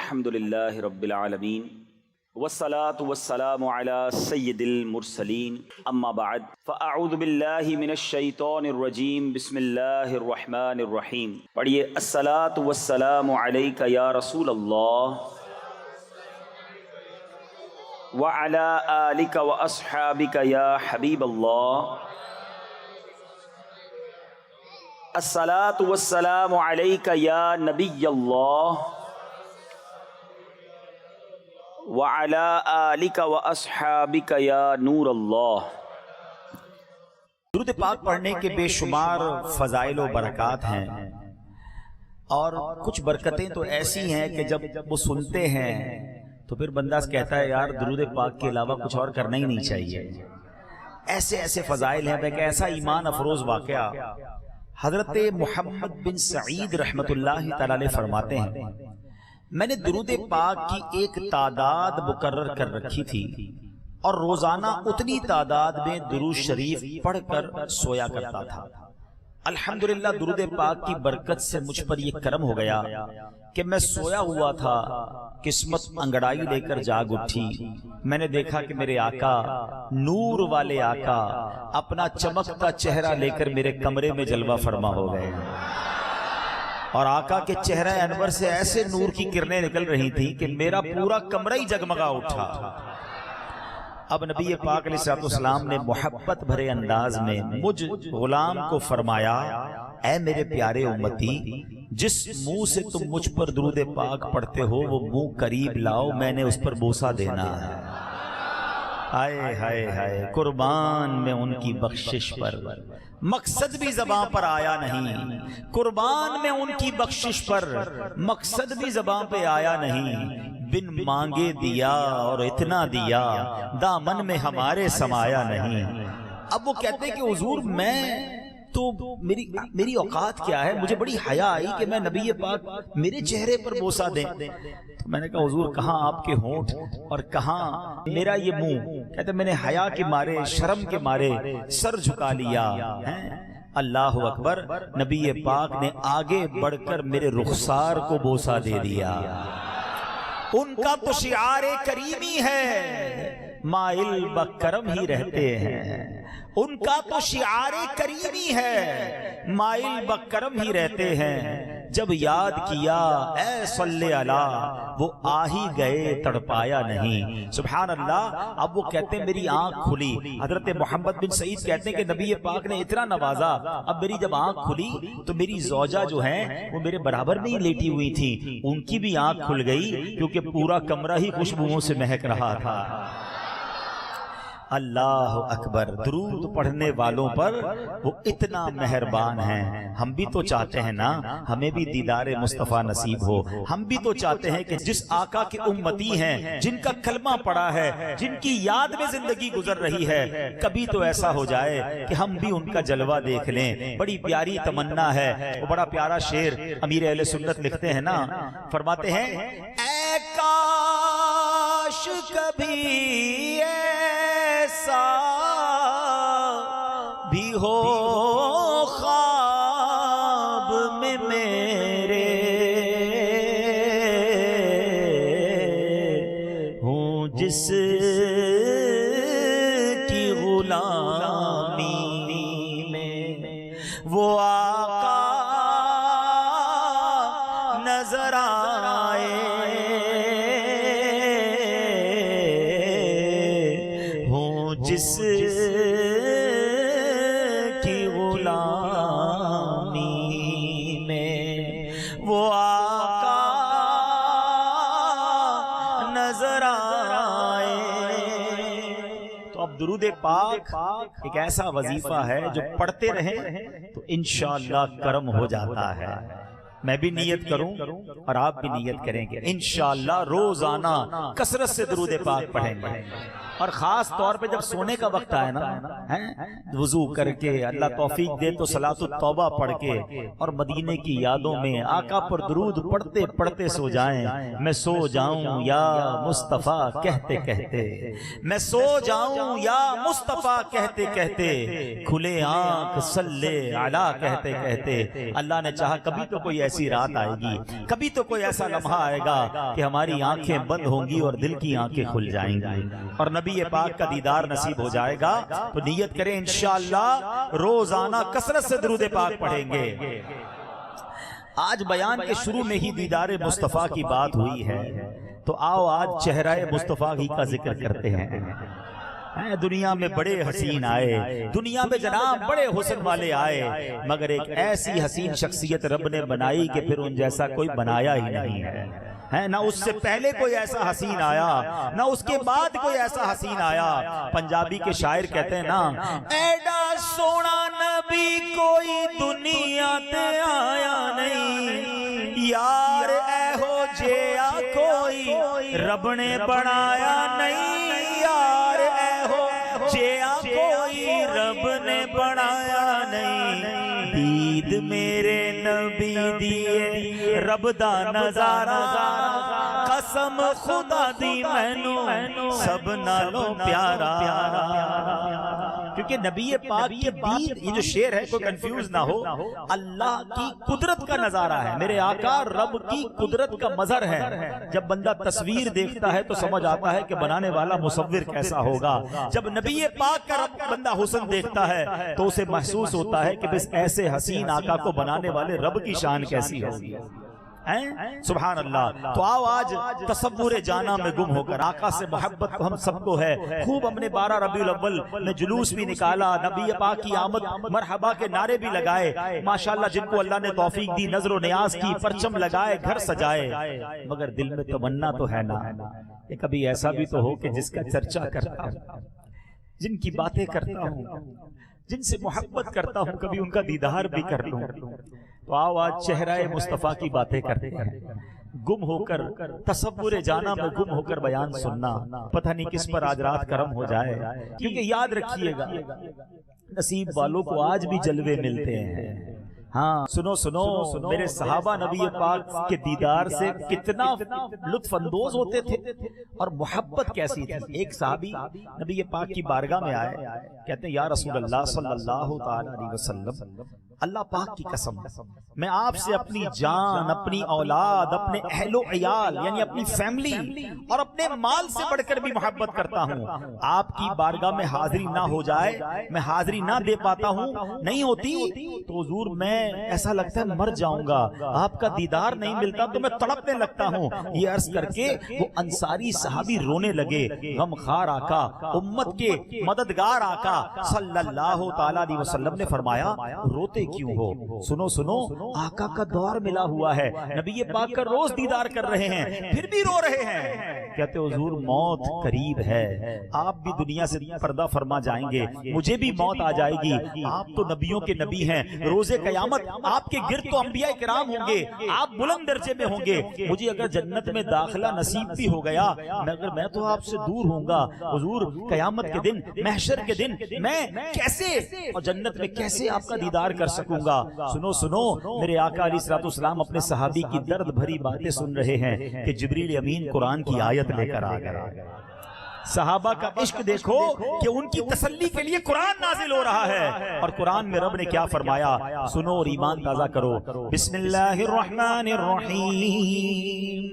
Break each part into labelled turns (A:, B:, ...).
A: الحمد للہ رب العالمین والصلاة والسلام علی سید المرسلین اما بعد فاعوذ باللہ من الشیطان الرجیم بسم اللہ الرحمن الرحیم. پڑھیے الصلاة والسلام علیک یا رسول اللہ وعلی آلک واصحابک یا حبیب اللہ. الصلاة والسلام علیک یا نبی اللہ وعلی آلک واصحابک یا نور اللہ.
B: درود پاک پڑھنے کے بے شمار فضائل و برکات ہیں، اور کچھ برکتیں تو ایسی ہیں کہ جب وہ سنتے ہیں تو پھر بندہ کہتا ہے یار درود پاک کے علاوہ کچھ اور کرنا ہی نہیں چاہیے. ایسے ایسے فضائل ہیں. ایک ایسا ایمان افروز واقعہ حضرت محمد بن سعید رحمت اللہ تعالی علیہ فرماتے ہیں، میں نے درود پاک کی ایک تعداد مقرر کر رکھی تھی اور روزانہ اتنی تعداد میں درود شریف پڑھ کر سویا کرتا تھا. الحمدللہ درود پاک کی برکت سے مجھ پر یہ کرم ہو گیا کہ میں سویا ہوا تھا، قسمت انگڑائی لے کر جاگ اٹھی. میں نے دیکھا کہ میرے آقا، نور والے آقا، اپنا چمکتا چہرہ لے کر میرے کمرے میں جلوہ فرما ہو گئے، اور آقا کے چہرہ انور سے ایسے نور کی کرنیں نکل رہی تھیں کہ میرا پورا کمرہ ہی جگمگا اٹھا. اب نبی پاک علیہ السلام نے محبت بھرے انداز میں مجھ غلام کو فرمایا، اے میرے پیارے امتی، جس منہ سے تم مجھ پر درود پاک پڑھتے ہو وہ منہ قریب لاؤ، میں نے اس پر بوسہ دینا ہے. ہائے ہائے ہائے، قربان میں ان کی بخشش پر، مقصد بھی زبان پر آیا نہیں. قربان میں ان کی بخشش پر، مقصد بھی زبان پہ آیا نہیں. بن مانگے دیا اور اتنا دیا، دامن میں ہمارے سمایا نہیں. اب وہ کہتے کہ حضور میں تو میری اوقات کیا ہے، مجھے بڑی حیا آئی کہ میں نبی پاک میرے چہرے پر بوسہ دیں. تو میں نے کہا حضور کہاں آپ کے ہونٹ اور کہاں میرا یہ منہ. کہتے میں نے حیا کے مارے، شرم کے مارے سر جھکا لیا. اللہ اکبر، نبی پاک نے آگے بڑھ کر میرے رخسار کو بوسہ دے دیا. ان کا تو شعار کریمی ہے، مائل بکرم ہی رہتے ہیں. ان کا تو شعار کریمی ہے، مائل بکرم ہی رہتے ہیں. جب یاد کیا اے صلی اللہ، وہ آ ہی گئے تڑپایا نہیں. سبحان اللہ. اب وہ کہتے ہیں میری آنکھ کھلی. حضرت محمد بن سعید کہتے ہیں کہ نبی پاک نے اتنا نوازا، اب میری جب آنکھ کھلی تو میری زوجہ جو ہیں وہ میرے برابر میں ہی لیٹی ہوئی تھی، ان کی بھی آنکھ کھل گئی کیونکہ پورا کمرہ ہی خوشبوؤں سے مہک رہا تھا. اللہ اکبر. درود پڑھنے والوں پر وہ اتنا مہربان ہیں. ہم بھی تو چاہتے ہیں نا ہمیں بھی دیدار مصطفیٰ نصیب ہو. ہم بھی تو چاہتے ہیں کہ جس آقا کے امتی ہیں، جن کا کلمہ پڑا ہے، جن کی یاد میں زندگی گزر رہی ہے، کبھی تو ایسا ہو جائے کہ ہم بھی ان کا جلوہ دیکھ لیں. بڑی پیاری تمنا ہے. وہ بڑا پیارا شعر امیر اہل سنت لکھتے ہیں نا، فرماتے ہیں اے کاش کبھی ایسا بھی ہو خواب میں میرے، ہوں جس کی غلامی میں وہ آقا نظر آئے، جس کی غلامی میں وہ آقا نظر آئے. تو اب درود پاک ایک ایسا وظیفہ ہے جو پڑھتے رہیں تو انشاءاللہ کرم ہو جاتا ہے. میں بھی نیت کروں اور آپ بھی نیت کریں گے انشاءاللہ روزانہ کثرت سے درود پاک پڑھیں گے. اور خاص طور پہ جب سونے کا وقت آئے نا، وضو کر کے اللہ توفیق دے تو صلاۃ التوبہ پڑھ کے اور مدینے کی یادوں میں آقا پر درود پڑھتے پڑھتے سو جائیں. میں سو جاؤں یا مصطفیٰ کہتے کہتے، میں سو جاؤں یا مصطفیٰ کہتے کہتے، کھلے آنکھ صلی علی کہتے کہتے. اللہ نے چاہا کبھی تو کوئی ایسی ایسی رات آئے گی، کبھی تو کوئی ایسا لمحہ آئے گا کہ ہماری آنکھیں بند ہوں گی اور دل کی آنکھیں کھل جائیں گی اور نبی پاک کا دیدار نصیب ہو جائے گا۔ تو نیت کریں انشاءاللہ روزانہ کثرت سے درود پاک پڑھیں گے۔ آج بیان کے شروع میں ہی دیدار مصطفیٰ کی بات ہوئی ہے، تو آؤ آج چہرہ مصطفیٰ ہی کا ذکر کرتے ہیں۔ دنیا میں بڑے حسین آئے، دنیا میں جناب بڑے حسن والے آئے، مگر ایک ایسی حسین شخصیت رب نے بنائی کہ پھر ان جیسا کوئی بنایا ہی نہیں ہے۔ نہ اس سے پہلے کوئی ایسا حسین آیا، نہ اس کے بعد کوئی ایسا حسین آیا۔ پنجابی کے شاعر کہتے ہیں نا، ایڈا سونا نبی کوئی دنیا تے آیا نہیں، یار اے ہو جیا کوئی رب نے بنایا نہیں، یار اے ہو جیا کوئی رب نے بنایا نہیں۔ دید میرے نبی دیے رب دا نظارہ، قسم خدا دی مینوں سب نالوں پیارا۔ کیونکہ نبی پاک کی دید، یہ جو شعر ہے کوئی کنفیوز نہ ہو، اللہ کی قدرت کا نظارہ ہے، میرے آقا رب کی قدرت کا مظہر ہے۔ جب بندہ تصویر دیکھتا ہے تو سمجھ آتا ہے کہ بنانے والا مصور کیسا ہوگا۔ جب نبی پاک کا رب بندہ حسن دیکھتا ہے تو اسے محسوس ہوتا ہے کہ بس ایسے حسین آقا کو بنانے والے رب کی شان کیسی ہوگی۔ سبحان اللہ۔ تو آؤ آج تصور جانا میں گم ہو کر، آقا سے محبت کو ہم سب کو ہے، خوب ہم نے 12 ربیع الاول میں جلوس بھی نکالا، نبی پاک کی آمد مرحبا کے نعرے بھی لگائے، ماشاءاللہ جن کو اللہ نے توفیق دی نظر و نیاز کی، پرچم لگائے، گھر سجائے، مگر دل میں تمنا تو ہے نا کہ کبھی ایسا بھی تو ہو کہ جس کا چرچا کرتا ہوں، جن کی باتیں کرتا ہوں، جن سے محبت کرتا ہوں، کبھی ان کا دیدار بھی کر لوں۔ تو آؤ آج چہرہ مصطفیٰ کی باتیں کرتے ہیں، گم ہو کر تصور جانا میں گم ہو کر بیان سننا، پتہ نہیں کس پر آج رات کرم ہو جائے، کیونکہ یاد رکھیے گا نصیب والوں کو آج بھی جلوے ملتے ہیں۔ ہاں سنو سنو، میرے صحابہ نبی پاک کے دیدار سے کتنا لطف اندوز ہوتے تھے اور محبت کیسی تھی۔ ایک صحابی نبی پاک کی بارگاہ میں آئے، کہتے ہیں یا رسول اللہ صلی اللہ تعالی علیہ وسلم، اللہ پاک کی قسم میں آپ سے اپنی جان، اپنی اولاد، اپنے اہل و عیال یعنی اپنی فیملی اور اپنے مال سے بڑھ کر بھی محبت کرتا ہوں۔ آپ کی بارگاہ میں حاضری نہ ہو جائے، میں حاضری نہ دے پاتا ہوں، نہیں ہوتی تو حضور میں ایسا لگتا ہے مر جاؤں گا، آپ کا دیدار نہیں ملتا تو میں تڑپنے لگتا ہوں۔ یہ عرض کر کے وہ انصاری صحابی رونے لگے۔ غمخوار آقا، امت کے مددگار آقا صلی اللہ تعالی علیہ وسلم نے فرمایا روتے کیوں ہو؟ سنو سنو، آقا کا دور ملا ہوا ہے، نبی پاک کا روز دیدار کر رہے ہیں، پھر بھی رو رہے ہیں۔ کہتے حضور موت قریب ہے، آپ بھی دنیا سے پردہ فرما جائیں گے، مجھے بھی موت آ جائے گی، آپ تو نبیوں کے نبی ہیں، روز قیامت آپ کے گرد تو انبیاء کرام ہوں گے، آپ بلند درجے میں ہوں گے، مجھے اگر جنت میں داخلہ نصیب بھی ہو گیا مگر میں تو آپ سے دور ہوں گا، حضور قیامت کے دن، محشر کے دن میں کیسے اور جنت میں کیسے آپ کا دیدار کر سکوں گا؟ سنو سنو، میرے آقا علیہ السلام اپنے صحابی کی درد بھری باتیں سن رہے ہیں کہ جبریل امین قرآن کی آیت لے کر آ گئے۔ صحابہ کا عشق دیکھو کہ ان کی تسلی کے لیے قرآن نازل ہو رہا ہے، اور قرآن میں رب نے کیا فرمایا سنو اور ایمان تازہ کرو۔ بسم اللہ الرحمن الرحیم،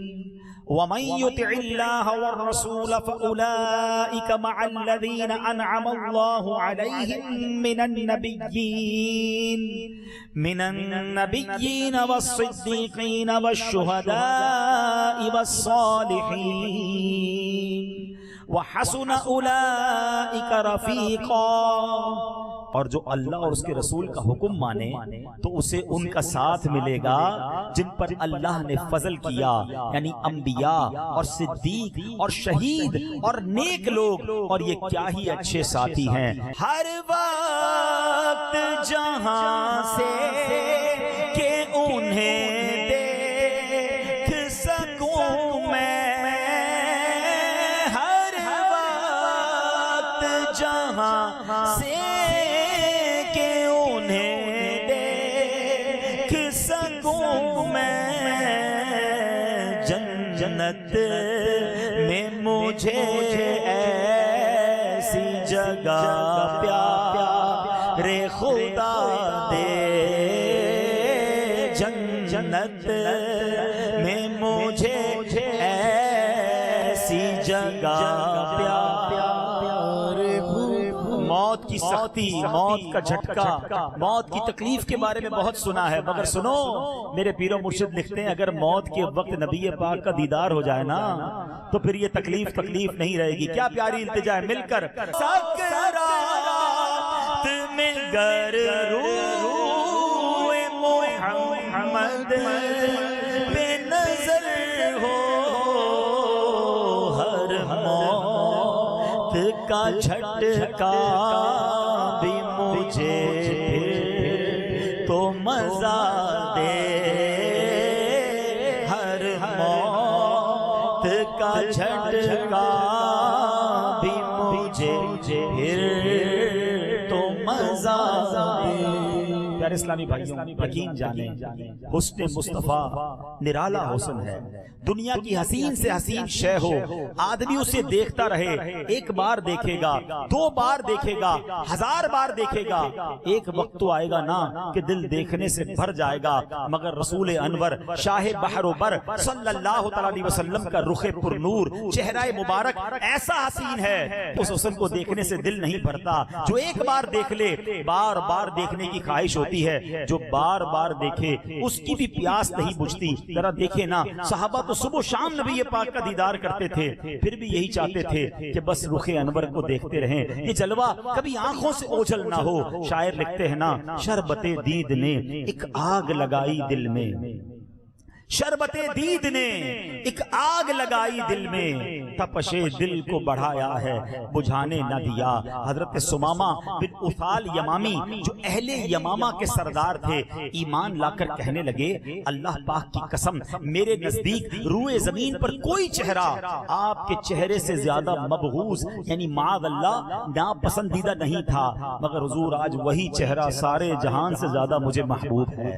B: وَمَن يُطِعِ اللَّهَ وَالرَّسُولَ فَأُولَئِكَ مَعَ الَّذِينَ أَنْعَمَ اللَّهُ عَلَيْهِم مِّنَ النَّبِيِّينَ وَالصِّدِّيقِينَ وَالشُّهَدَاءِ وَالصَّالِحِينَ وَحَسُنَ أُولَئِكَ رَفِيقًا۔ اور جو اللہ اور اس کے رسول کا حکم مانے تو اسے ان کا ساتھ ملے گا جن پر اللہ نے فضل کیا، یعنی انبیاء اور صدیق اور شہید اور نیک لوگ، اور یہ کیا ہی اچھے ساتھی ہیں۔ ہر وقت جہاں سے کہ انہیں دیکھ سکوں میں، ہر وقت جہاں سے جنت میں مجھے ایسی جگہ پیارے خدا دے، جنت جگہ پیار موت کی سختی، موت کا جھٹکا، موت کی تکلیف کے بارے میں بہت سنا ہے، مگر سنو میرے پیر و مرشد لکھتے ہیں اگر موت کے وقت نبی پاک کا دیدار ہو جائے نا تو پھر یہ تکلیف نہیں رہے گی۔ کیا پیاری التجا ہے، مل کر سکرات میں گر روئے محمد پہ نظر ہو، ہر موت کا جھٹکا بھی مجھے پھر تو مزہ دے، ہر موت کا جھٹکا بھی مجھے پھر تو مزہ دے۔ پیارے اسلامی بھائیوں، یقین جانیں حسن مصطفیٰ نرالا حسن ہے، دنیا کی حسین سے حسین شے ہو، آدمی اسے دیکھتا رہے، ایک بار دیکھے گا، دو بار دیکھے گا، ہزار بار دیکھے گا، ایک وقت تو آئے گا نا کہ دل دیکھنے سے بھر جائے گا، مگر رسول انور شاہ بحر و بر صلی اللہ علیہ وسلم کا رخ پر نور، چہرہ مبارک ایسا حسین ہے اس حسن کو دیکھنے سے دل نہیں بھرتا۔ جو ایک بار دیکھ لے بار بار دیکھنے کی خواہش ہوتی ہے، جو بار بار دیکھے اس کی بھی پیاس نہیں بجھتی۔ ذرا دیکھیں نا، صحابہ تو صبح و شام نبی پاک کا دیدار کرتے تھے، پھر بھی یہی چاہتے تھے کہ بس رخ انور کو دیکھتے رہیں، یہ جلوہ کبھی آنکھوں سے اوجھل نہ ہو۔ شاعر لکھتے ہیں نا، شربت دید نے ایک آگ لگائی دل میں، شربت دید نے ایک آگ لگائی دل میں، تپش دل کو بڑھایا ہے بجھانے نہ دیا۔ حضرت سمامہ بن اثال یمامی جو اہل یمامہ کے سردار تھے، ایمان لا کر کہنے لگے اللہ پاک کی قسم میرے نزدیک روئے زمین پر کوئی چہرہ آپ کے چہرے سے زیادہ مبغوض یعنی معاذ اللہ ناپسندیدہ نہیں تھا، مگر حضور آج وہی چہرہ سارے جہان سے زیادہ مجھے محبوب ہے۔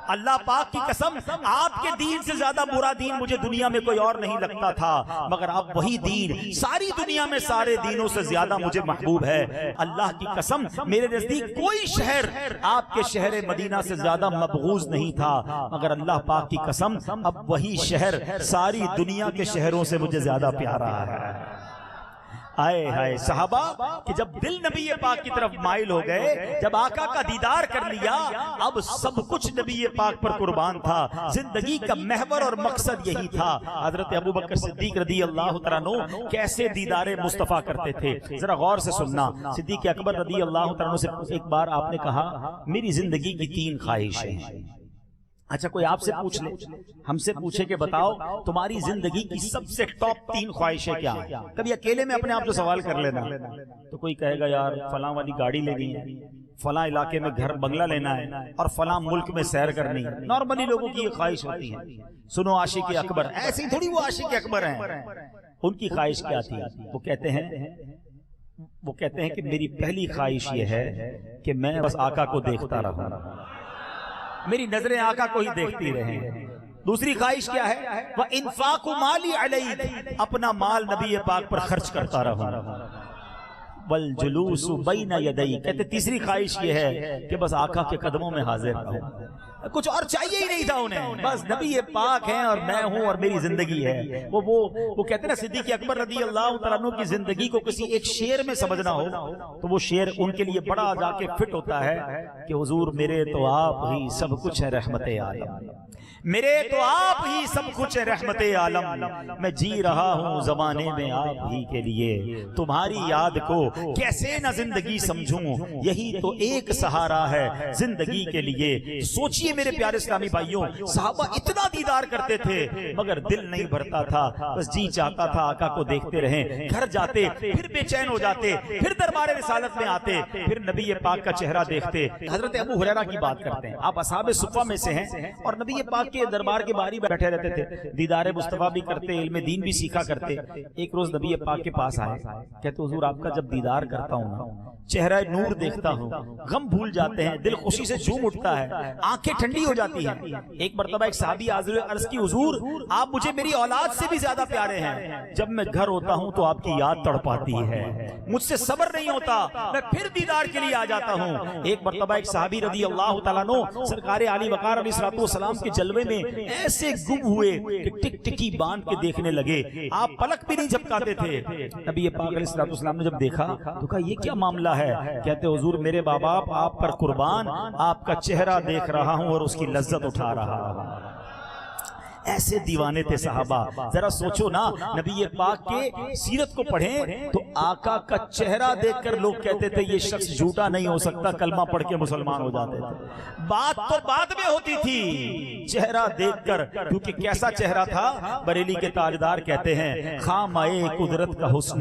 B: اللہ پاک کی قسم آپ کے دین سے زیادہ برا دین مجھے دنیا میں کوئی اور نہیں لگتا تھا، مگر اب وہی دین ساری دنیا میں سارے دینوں سے زیادہ مجھے محبوب ہے۔ اللہ کی قسم میرے نزدیک کوئی شہر آپ کے شہر مدینہ سے زیادہ مبغوض نہیں تھا، مگر اللہ پاک کی قسم اب وہی شہر ساری دنیا کے شہروں سے مجھے زیادہ پیارا ہے۔ آئے ہائے صحابہ کہ جب دل نبی پاک کی طرف مائل ہو گئے، جب آقا کا دیدار کر لیا، اب سب کچھ نبی پاک پر قربان تھا، زندگی کا محور اور مقصد یہی تھا۔ حضرت ابوبکر صدیق رضی اللہ تعالیٰ عنہ کیسے دیدار مصطفیٰ کرتے تھے، ذرا غور سے سننا۔ صدیق اکبر رضی اللہ تعالیٰ عنہ سے ایک بار آپ نے کہا میری زندگی کی 3 خواہشیں ہیں۔ اچھا کوئی آپ سے پوچھ لے، ہم سے پوچھے کہ بتاؤ تمہاری زندگی کی سب سے ٹاپ 3 خواہشیں کیا ہیں؟ کبھی اکیلے میں اپنے آپ سے سوال کر لینا، تو کوئی کہے گا یار فلاں والی گاڑی لینی ہے، فلاں علاقے میں گھر بنگلہ لینا ہے، اور فلاں ملک میں سیر کرنی ہے۔ نارملی لوگوں کی یہ خواہش ہوتی ہے۔ سنو عاشق اکبر، ایسی تھوڑی وہ عاشق اکبر ہیں، ان کی خواہش کیا تھی؟ وہ کہتے ہیں کہ میری پہلی خواہش یہ ہے کہ میں بس آقا کو دیکھتا رہوں، میری نظریں آقا کو ہی دیکھتی رہیں۔ دوسری خواہش کیا ہے؟ وَإِنفَاقُ مَالِي عَلَيْهِ، اپنا مال نبی پاک پر خرچ کرتا رہوں۔ وَالْجُلُوسُ بَيْنَ يَدَيْهِ، کہتے تیسری خواہش یہ ہے کہ بس آقا کے قدموں میں حاضر رہوں۔ کچھ اور چاہیے ہی نہیں تھا انہیں، بس نبی پاک ہیں اور میں ہوں اور میری زندگی ہے۔ وہ کہتے ہیں نا صدیق اکبر رضی اللہ تعالیٰ عنہ کی زندگی کو کسی ایک شعر میں سمجھنا ہو تو وہ شعر ان کے لیے بڑا جا کے فٹ ہوتا ہے کہ حضور میرے تو آپ ہی سب کچھ ہے رحمت عالم، میرے تو آپ ہی سب کچھ ہے رحمت عالم، میں جی رہا ہوں زمانے میں آپ ہی کے لیے، تمہاری یاد کو کیسے نہ زندگی سمجھوں، یہی تو ایک سہارا ہے زندگی کے لیے۔ سوچیے میرے پیارے اسلامی بھائیوں، صحابہ اتنا دیدار کرتے تھے مگر دل نہیں بھرتا تھا، بس جی چاہتا تھا آقا کو دیکھتے رہیں۔ گھر جاتے پھر بے چین ہو جاتے، پھر دربار رسالت میں آتے، پھر نبی پاک کا چہرہ دیکھتے۔ حضرت ابو ہریرہ کی بات کرتے ہیں، آپ اصحاب صفہ میں سے ہیں اور نبی پاک کے دربار کے باہر بیٹھے رہتے تھے، دیدار مصطفیٰ بھی کرتے، علم دین بھی سیکھا کرتے۔ ایک روز نبی پاک کے پاس آئے، کہتے حضور آپ کا جب دیدار کرتا ہوں چہرہ نور دیکھتا ہوں، غم بھول جاتے ہیں، دل خوشی سے جھوم اٹھتا ہے، آنکھیں ٹھنڈی ہو جاتی ہیں۔ ایک مرتبہ ایک صحابی عرض کی حضور آپ مجھے میری اولاد سے بھی زیادہ پیارے ہیں، جب میں گھر ہوتا ہوں تو آپ کی یاد تڑپاتی ہے، مجھ سے صبر نہیں ہوتا، میں پھر دیدار کے لیے آ جاتا ہوں۔ ایک مرتبہ ایک صحابی رضی اللہ تعالیٰ عنہ سرکار علی وقار علیہ الصلوۃ والسلام کے جلوے جلوے میں ایسے گم ہوئے کہ ٹک ٹکی باندھ کے دیکھنے لگے، آپ پلک بھی نہیں جھپکاتے تھے۔ نبی پاک علیہ السلام نے جب دیکھا تو کہا یہ کیا معاملہ ہے؟ کہتے حضور میرے باپ آپ پر قربان، آپ کا چہرہ دیکھ رہا ہوں اور اس کی لذت اٹھا رہا ہوں۔ ایسے دیوانے تھے صحابہ۔ ذرا سوچو نا، نبی پاک کے سیرت کو پڑھیں تو آقا کا چہرہ دیکھ کر لوگ کہتے تھے یہ شخص جھوٹا نہیں ہو سکتا، کلمہ پڑھ کے مسلمان ہو جاتے تھے۔ بات تو بعد میں ہوتی تھی، چہرہ دیکھ کر، کیونکہ کیسا چہرہ تھا؟ بریلی کے تاجدار کہتے ہیں خامائے قدرت کا حسن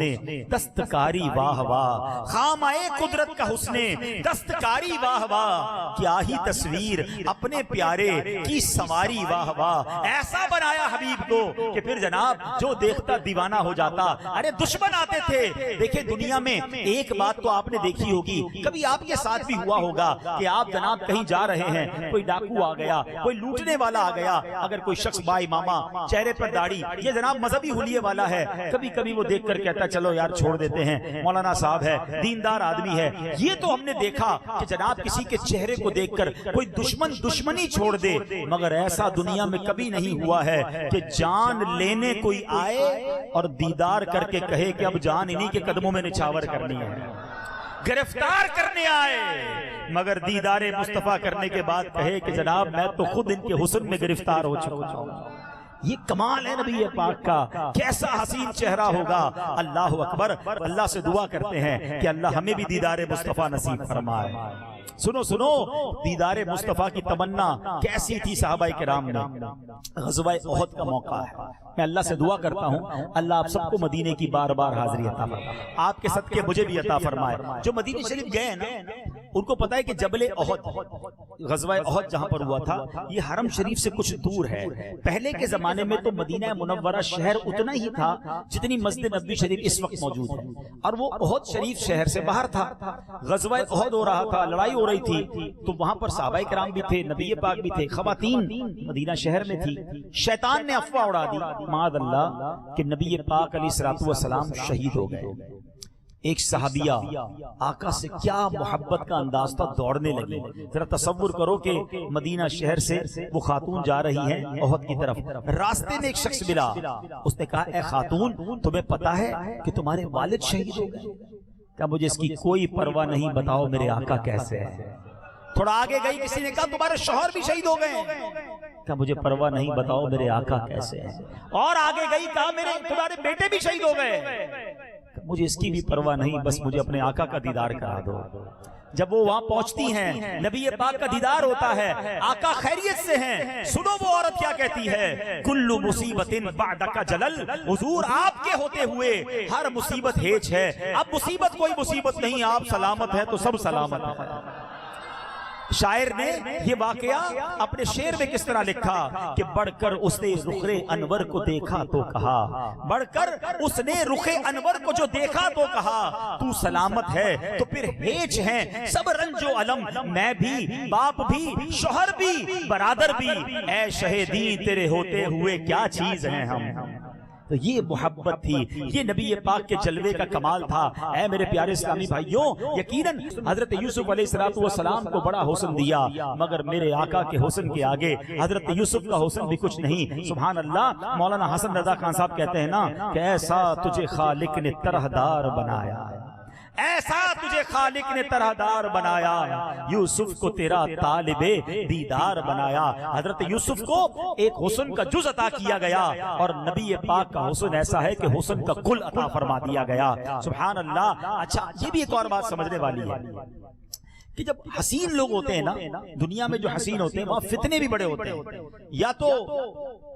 B: دستکاری واہ واہ، خامائے قدرت کا حسن دستکاری واہ واہ، کیا ہی تصویر اپنے پیارے کی سواری واہ واہ، ایسا بنایا حبیب کو کہ پھر جناب جو دیکھتا دیوانہ ہو جاتا۔ ارے دشمن آتے تھے، دیکھیں دنیا میں ایک بات تو آپ نے دیکھی ہوگی، کبھی آپ کے ساتھ بھی ہوا ہوگا کہ آپ جناب کہیں جا رہے ہیں، کوئی ڈاکو آ گیا، کوئی لوٹنے والا آ گیا، اگر کوئی شخص با امامہ، چہرے پر داڑھی، یہ جناب مذہبی حلیے والا ہے، کبھی کبھی وہ دیکھ کر کہتا چلو یار چھوڑ دیتے ہیں، مولانا صاحب ہے، دیندار آدمی ہے۔ یہ تو ہم نے دیکھا کہ جناب کسی کے چہرے کو دیکھ کر کوئی دشمن دشمنی چھوڑ دے، مگر ایسا دنیا میں کبھی نہیں ہوا ہے کہ جان لینے کوئی آئے اور دیدار کر کے کہے کہ اب جان انہی کے قدموں میں نچھاور کرنی ہے۔ گرفتار کرنے آئے مگر دیدار مصطفیٰ کرنے کے بعد کہے کہ جناب میں تو خود ان کے حسن میں گرفتار ہو چکا ہوں۔ یہ کمال ہے نبی پاک کا، کیسا حسین چہرہ ہوگا۔ اللہ اکبر۔ اللہ سے دعا کرتے ہیں کہ اللہ ہمیں بھی دیدار مصطفیٰ نصیب فرمائے۔ سنو سنو، دیدار مصطفیٰ کی تمنا کیسی تھی صحابہ کرام میں۔ غزوہ احد کا موقع ہے، میں اللہ سے دعا کرتا ہوں اللہ آپ سب کو مدینے کی بار بار حاضری عطا فرمائے، آپ کے صدقے مجھے بھی عطا فرمائے۔ جو مدینے شریف گئے ہیں نا ان کو پتا ہے کہ جبل احد، غزوہ احد جہاں پر ہوا تھا، یہ حرم شریف سے کچھ دور ہے۔ پہلے کے زمانے میں تو مدینہ منورہ شہر اتنا ہی تھا جتنی مسجد نبوی شریف اس وقت موجود ہے، اور وہ احد شریف شہر سے باہر تھا۔ غزوہ احد ہو رہا تھا، لڑائی ہو رہی تھی، تو وہاں پر صحابہ کرام بھی تھے، نبی پاک بھی تھے، خواتین مدینہ شہر میں تھی۔ شیطان نے افواہ اڑا دی معاذ اللہ کہ نبی پاک علیہ السلام شہید ہو گئے۔ ایک صحابیہ آقا سے کیا محبت کا انداز تھا، دوڑنے لگی۔ ذرا تصور کرو کہ مدینہ شہر سے وہ خاتون جا رہی ہیں احد کی طرف، راستے میں ایک شخص ملا، اس نے کہا اے خاتون تمہیں پتا ہے کہ تمہارے والد شہید ہو گئے؟ کہا مجھے اس کی کوئی پرواہ نہیں، بتاؤ میرے آقا کیسے ہیں؟ تھوڑا آگے گئی، کسی نے کہا تمہارے شوہر بھی شہید ہو گئے؟ کہا مجھے پرواہ نہیں، بتاؤ میرے آقا کیسے ہیں؟ اور آگے گئی، کہا تمہارے بیٹے بھی شہید ہو گئے؟ مجھے اس کی بھی پرواہ نہیں، بس مجھے اپنے آقا کا دیدار کرا دو۔ جب وہ وہاں پہنچتی ہیں، نبی پاک کا دیدار ہوتا ہے، آقا خیریت سے ہیں۔ سنو وہ عورت کیا کہتی ہے، کل مصیبت بعدک جلل، حضور آپ کے ہوتے ہوئے ہر مصیبت ہیچ ہے، اب مصیبت کوئی مصیبت نہیں، آپ سلامت ہیں تو سب سلامت ہیں۔ شاعر نے یہ واقعہ اپنے شعر میں کس طرح لکھا کہ بڑھ کر اس نے رخ انور کو دیکھا تو کہا، بڑھ کر اس نے رخ انور کو جو دیکھا تو کہا، تو سلامت ہے تو پھر ہیچ ہیں سب رنج و علم، میں بھی، باپ بھی، شوہر بھی، برادر بھی، اے شہیدی تیرے ہوتے ہوئے کیا چیز ہیں ہم۔ تو یہ محبت تھی، یہ نبی پاک کے جلوے کا کمال تھا۔ اے میرے پیارے اسلامی بھائیوں، یقیناً حضرت یوسف علیہ السلام کو بڑا حسن دیا، مگر میرے آقا کے حسن کے آگے حضرت یوسف کا حسن بھی کچھ نہیں۔ سبحان اللہ۔ مولانا حسن رضا خان صاحب کہتے ہیں نا کہ ایسا تجھے خالق نے طرحدار بنایا، ایسا تجھے خالق نے طرحدار بنایا، یوسف کو تیرا طالب دیدار بنایا۔ حضرت یوسف کو ایک حسن کا جز عطا کیا گیا، اور نبی پاک کا حسن ایسا ہے کہ حسن کا کل عطا فرما دیا گیا۔ سبحان اللہ۔ اچھا یہ بھی ایک اور بات سمجھنے والی ہے کہ جب حسین لوگ ہوتے ہیں نا دنیا میں، جو حسین ہوتے ہیں وہاں فتنے بھی بڑے ہوتے ہیں، یا تو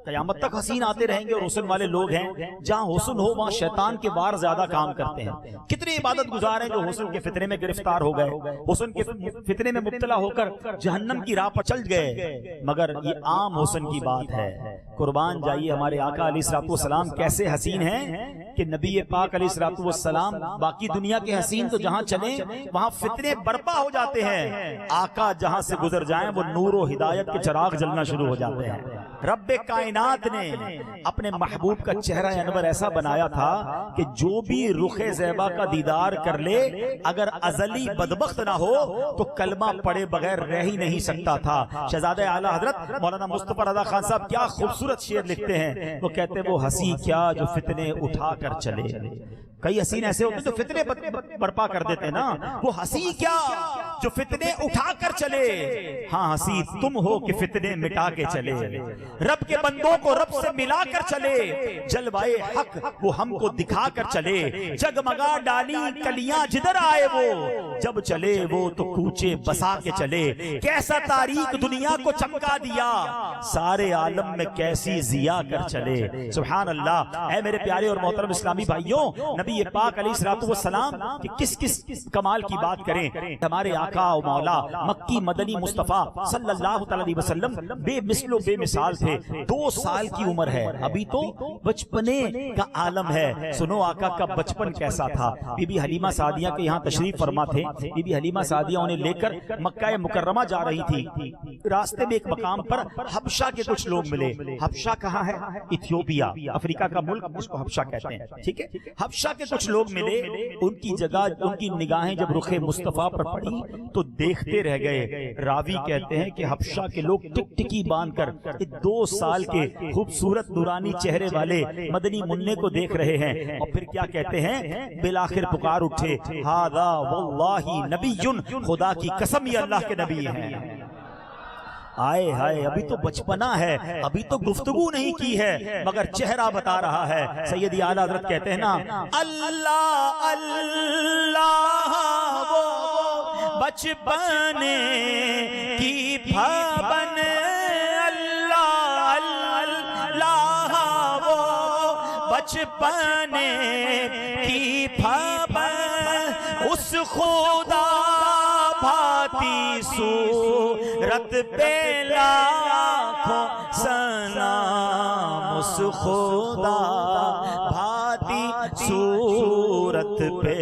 B: قیامت تک حسین آتے رہیں گے اور حسن والے لوگ ہیں، جہاں حسن ہو وہاں شیطان کے وار زیادہ کام کرتے ہیں۔ کتنے عبادت گزار ہیں جو حسن کے فتنے میں گرفتار ہو گئے، حسن کے فتنے میں مبتلا ہو کر جہنم کی راہ پر چل گئے، مگر یہ عام حسن کی بات ہے۔ قربان جائیے ہمارے آقا علیہ السلام کیسے حسین ہیں کہ نبی پاک علیہ السلام، باقی دنیا کے حسین تو جہاں چلیں وہاں فتنے برپا ہو جاتے ہیں، آقا جہاں سے گزر جائیں وہ نور و ہدایت کے چراغ جلنا شروع ہو جاتے ہیں۔ رب کائنات نے اپنے محبوب کا چہرہ انور ایسا بنایا تھا کہ جو بھی رخ زیبا کا دیدار کر لے اگر ازلی بدبخت نہ ہو تو کلمہ پڑھے بغیر رہ ہی نہیں سکتا تھا۔ شہزادہ اعلیٰ حضرت مولانا مصطفی رضا خان صاحب کیا خوبصورت شعر لکھتے ہیں، وہ کہتے ہیں وہ ہنسی کیا جو فتنے اٹھا کر چلے۔ کئی حسین ایسے ہوتے ہیں جو فتنے برپا کر دیتے ہیں نا، وہ ہنسی کیا جو فتنے اٹھا کر چلے، ہاں ہنسی تم ہو کہ فتنے مٹا کے چلے۔ رب کے بندوں کو رب سے ملا کر چلے، جلوائے حق وہ ہم کو دکھا کر چلے، جگمگا ڈالی کلیاں جدھر آئے وہ، جب چلے وہ تو کوچے بسا کے چلے، کیسا تاریخ دنیا کو چمکا دیا، سارے عالم میں کیسی ضیا کر چلے۔ سبحان اللہ۔ اے میرے پیارے اور محترم اسلامی بھائیوں، نبی پاک علیہ الصلوۃ والسلام کہ کس کمال کی بات کریں، ہمارے آقا و مولا مکی مدنی مصطفیٰ صلی اللہ علیہ وسلم بے مثل و بے مثال تھے۔ 2 سال کی عمر ہے، ابھی تو بچپنے کا عالم ہے۔ سنو آقا کا بچپن کیسا تھا۔ بی بی حلیمہ سعدیہ کے یہاں تشریف فرما تھے، بی بی حلیمہ سعدیہ انہیں لے کر مکہ مکرمہ جا رہی تھی، راستے میں ایک مقام پر حبشہ کے کچھ لوگ ملے۔ حبشہ کہاں ہے؟ ایتھیوپیا، افریقہ کا ملک، اس کو حبشہ کہتے ہیں، ٹھیک ہے۔ حبشہ کے کچھ لوگ ملے، ان کی جگہ ان کی نگاہیں جب رخ مصطفیٰ پر پڑی تو دیکھتے رہ گئے۔ راوی کہتے ہیں کہ حبشہ کے لوگ ٹک ٹکی باندھ کر 2 سال کے خوبصورت نورانی چہرے والے مدنی منع کو دیکھ رہے ہیں، اور پھر کیا کہتے ہیں؟ بالآخر پکار اٹھے، ہذا واللہ نبی، خدا کی قسم یہ اللہ کے نبی ہیں۔ آئے ہائے، ابھی تو بچپنا ہے، ابھی تو گفتگو نہیں کی ہے، مگر چہرہ بتا رہا ہے۔ سیدی اعلیٰ حضرت کہتے ہیں نا، اللہ اللہ وہ بچپن کی پھبن، اللہ اللہ وہ بچپن کی پھبن، اس خدا بھاتی صورت پہ لاکھوں سلام، اس خدا بھاتی صورت پہ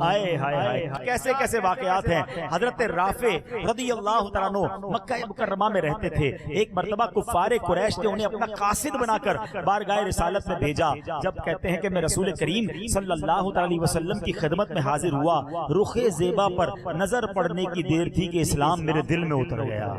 B: آئے ہائے، کیسے کیسے واقعات ہیں۔ حضرت رافع رضی اللہ تعالیٰ عنہ مکہ مکرمہ میں رہتے تھے۔ ایک مرتبہ کفار قریش نے انہیں اپنا قاصد بنا کر بارگاہ رسالت میں بھیجا۔ جب کہتے ہیں کہ میں رسول کریم صلی اللہ علیہ وسلم کی خدمت میں حاضر ہوا، رخ زیبا پر نظر پڑنے کی دیر تھی کہ اسلام میرے دل میں اتر گیا۔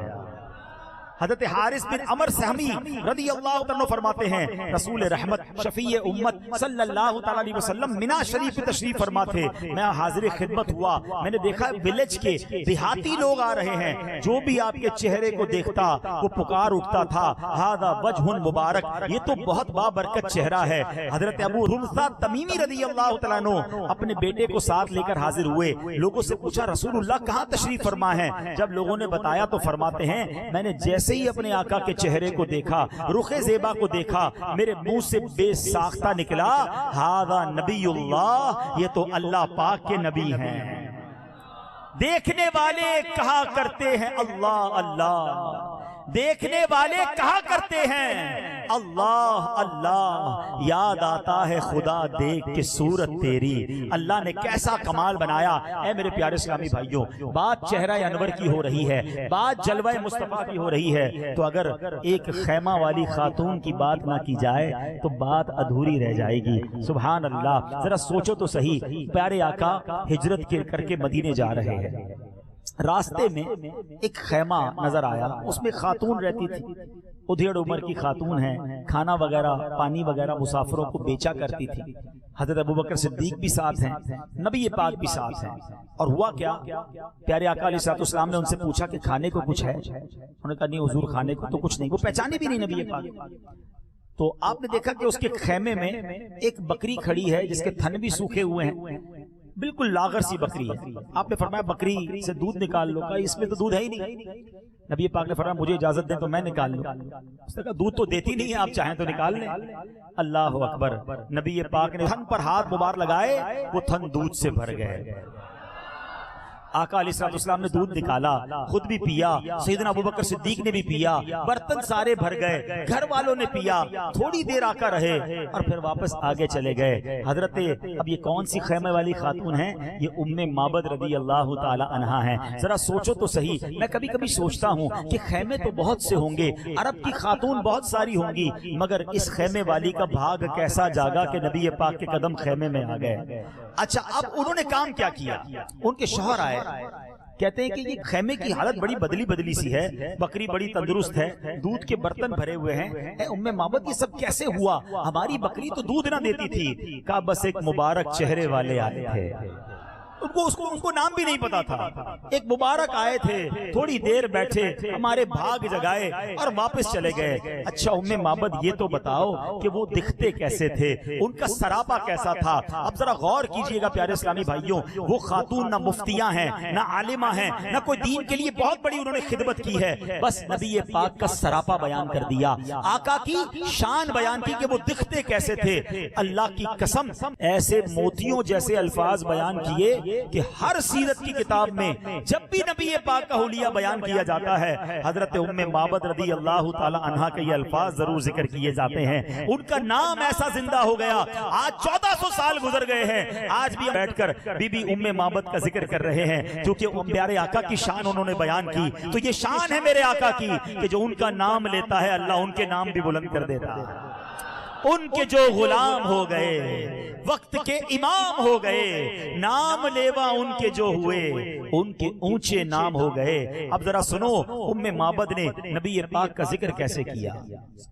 B: حضرت حارث بن عمر سہمی رضی اللہ عنہ فرماتے ہیں، رسول رحمت شفیع امت صلی اللہ علیہ وسلم منا شریف تشریف فرما تھے۔ میں حاضر خدمت ہوا، میں نے دیکھا ولیج کے دیہاتی لوگ آ رہے ہیں، جو بھی آپ کے چہرے کو دیکھتا وہ پکار اٹھتا تھا، ھذا وجہ مبارک، یہ تو بہت بابرکت چہرہ ہے۔ حضرت ابو رمثہ تمیمی رضی اللہ تعالیٰ عنہ اپنے بیٹے کو ساتھ لے کر حاضر ہوئے۔ لوگوں سے پوچھا رسول اللہ کہاں تشریف فرما ہے؟ جب لوگوں نے بتایا تو فرماتے ہیں، میں نے جیسے ہی اپنے آقا کے چہرے کو دیکھا، رخ زیبا کو دیکھا، میرے منہ سے بے ساختہ نکلا، ھذا نبی اللہ، یہ تو اللہ پاک کے نبی ہیں۔ دیکھنے والے کہا کرتے ہیں اللہ اللہ، دیکھنے والے کہا کرتے ہیں اللہ اللہ، یاد آتا ہے خدا دیکھ کے صورت تیری۔ اللہ نے کیسا کمال بنایا۔ اے میرے پیارے اسلامی بھائیوں، بات چہرہ انور کی ہو رہی ہے، بات جلوہ مصطفیٰ کی ہو رہی ہے، تو اگر ایک خیمہ والی خاتون کی بات نہ کی جائے تو بات ادھوری رہ جائے گی۔ سبحان اللہ، ذرا سوچو تو صحیح، پیارے آقا ہجرت کر کے مدینے جا رہے ہیں، راستے میں ایک خیمہ نظر آیا، اس میں خاتون رہتی تھی، ادھیڑ عمر کی خاتون ہے، کھانا وغیرہ پانی وغیرہ مسافروں کو بیچا کرتی تھی۔ حضرت ابوبکر صدیق بھی ساتھ ہیں، نبی پاک بھی ساتھ ہیں۔ اور ہوا کیا، پیارے آقا علیہ السلام نے ان سے پوچھا کہ کھانے کو کچھ ہے؟ انہوں نے کہا نہیں حضور، کھانے کو تو کچھ نہیں۔ وہ پہچانے بھی نہیں نبی پاک۔ تو آپ نے دیکھا کہ اس کے خیمے میں ایک بکری کھڑی ہے جس کے تھن بھی سوکھے ہوئے ہیں، بالکل لاغر سی بکری ہے۔ آپ نے فرمایا بکری سے دودھ نکال لو، کہا اس میں تو دودھ ہے ہی نہیں۔ نبی پاک نے فرمایا مجھے اجازت دیں تو میں نکال لوں۔ اس نے کہا دودھ تو دیتی نہیں ہے، آپ چاہیں تو نکال لیں۔ اللہ اکبر، نبی پاک نے تھن پر ہاتھ مبارک لگائے، وہ تھن دودھ سے بھر گئے۔ آقا علیہ السلام نے دودھ نکالا، خود بھی پیا، سیدنا ابوبکر صدیق نے بھی پیا، برتن سارے بھر گئے، گھر والوں نے پیا، تھوڑی دیر آقا رہے اور پھر واپس آگے چلے گئے۔ حضرت اب یہ کون سی خیمے والی خاتون ہیں؟ یہ ام معبد رضی اللہ تعالی عنہا ہیں۔ ذرا سوچو تو صحیح، میں کبھی کبھی سوچتا ہوں کہ خیمے تو بہت سے ہوں گے، عرب کی خاتون بہت ساری ہوں گی، مگر اس خیمے والی کا بھاگ کیسا جاگا کہ نبی پاک کے قدم خیمے میں آ گئے۔ اچھا اب انہوں نے کام کیا کیا؟ ان کے شوہر آئے، کہتے ہیں کہ یہ خیمے کی حالت بڑی بدلی سی ہے، بکری بڑی تندرست ہے، دودھ کے برتن بھرے ہوئے ہیں، اے ام معبد یہ سب کیسے ہوا؟ ہماری بکری تو دودھ نہ دیتی تھی۔ کہا بس ایک مبارک چہرے والے آئے تھے، ان کو نام بھی نہیں پتا تھا، ایک مبارک آئے تھے، تھوڑی دیر بیٹھے، ہمارے بھاگ جگائے اور واپس چلے گئے۔ اچھا ام معبد یہ تو بتاؤ کہ وہ دکھتے کیسے تھے، ان کا سراپا کیسا تھا؟ اب ذرا غور کیجئے گا پیارے اسلامی بھائیوں، وہ خاتون نہ مفتیاں ہیں، نہ عالمہ ہیں، نہ کوئی دین کے لیے بہت بڑی انہوں نے خدمت کی ہے، بس نبی پاک کا سراپا بیان کر دیا، آقا کی شان بیان کی کہ وہ دکھتے کیسے تھے۔ اللہ کی قسم ایسے موتیوں جیسے الفاظ بیان کیے کہ ہر سیرت کی کتاب میں جب بھی نبی پاک کا حلیہ بیان کیا جاتا ہے، حضرت ام معبد رضی اللہ تعالی عنہا کے یہ الفاظ ضرور ذکر کیے جاتے ہیں۔ ان کا نام ایسا زندہ ہو گیا، آج 1400 سال گزر گئے ہیں، آج بھی بیٹھ کر بی بی ام معبد کا ذکر کر رہے ہیں، کیونکہ پیارے آقا کی شان انہوں نے بیان کی۔ تو یہ شان ہے میرے آقا کی کہ جو ان کا نام لیتا ہے اللہ ان کے نام بھی بلند کر دیتا ہے۔ ان کے جو غلام ہو گئے، وقت کے امام ہو گئے، نام لیوا ان کے جو ہوئے، ان کے اونچے نام ہو گئے۔ اب ذرا سنو ام معبد نے نبی پاک کا ذکر کیسے کیا،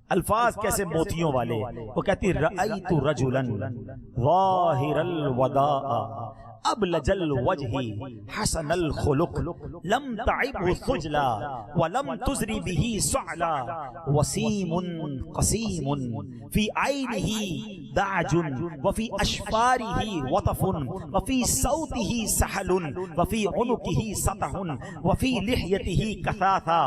B: الفاظ کیسے موتیوں والے۔ وہ کہتی رأیت رجلا ظاہر الوداع ابلج الوجہ حسن الخلق لم تعبه خجلا ولم تزری به سعلا وسیم قسیم فی عینہ دعج وفی اشفارہ وطف وفی صوتہ سحل وفی عنقہ سطح وفی لحیتہ کثاثا